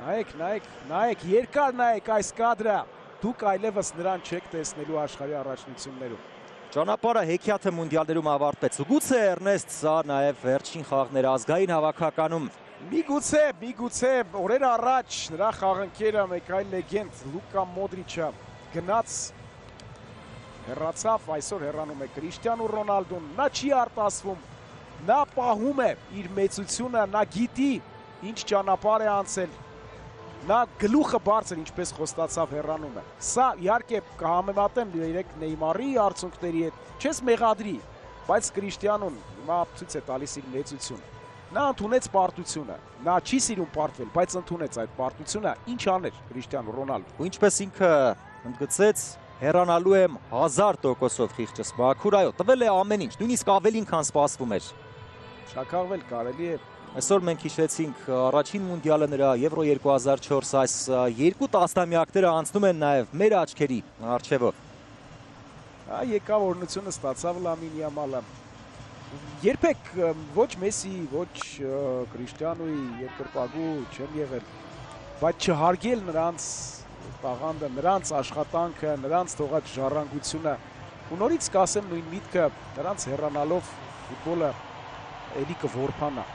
Նայեք, երկար նայեք այս կադրը, դուք այլևս նրան չեք տեսնելու աշխարհի առաջնություններում։ Ճանապարհը հեքիաթը մունդիալներում ավարտվեց։ Գուցե Էրնեստ սա նաև վերջին խաղն էր ազգային հավաքականում։ Միգուցե օրեր առաջ նրա խաղընկերը մեկ այլ լեգենդ Լուկա Մոդրիչը գնաց հեռացավ, այսօր հեռանում է Կրիշտիանո Ռոնալդոն, նա չի արտասվում, նա պահում է իր մեծությունը, նա գիտի ինչ ճանապարհ է անցել, նա գլուխը բարձր ինչպես խոստացավ հեռանում է։ Սա իհարկե կհամեմատեմ երեք Նեյմարի արդյունքների հետ, չես մեղադրի, բայց Կրիշտիանոն հիմա ցույց է տալիս իր մեծությունը։ Նա ընդունեց պարտությունը, նա չի սիրում պարտվել, բայց ընդունեց այդ պարտությունը, ինչ աներ Կրիշտիանո Ռոնալդոն։ Ու ինչպես ինքը ընդգծեց, հեռանալու եմ 1000%-ով խիղճս Բաքուր, այո, տվել է ամեն ինչ, նույնիսկ ավելին, քան սպասվում էր։ Շաքաղվել կարելի է։ Այսօր մենք հիշեցինք առաջին մունդիալը նրա Եվրո 2004, այս երկու տասնամյակները անցնում են նաև մեր աչքերի առջևով։ Եկավ օրհնությունը ստացավ Լամին Յամալը։ Երբեք ոչ Մեսի, ոչ Կրիշտիանոյի երկրպագու չեմ եղել, բայց չհարգել նրանց տաղանդը, նրանց աշխատանքը, նրանց թողած ժառանգությունը։ Ու նորից կասեմ նույն միտքը, նրանց հեռանալով ֆուտբոլը էլի կորփանա։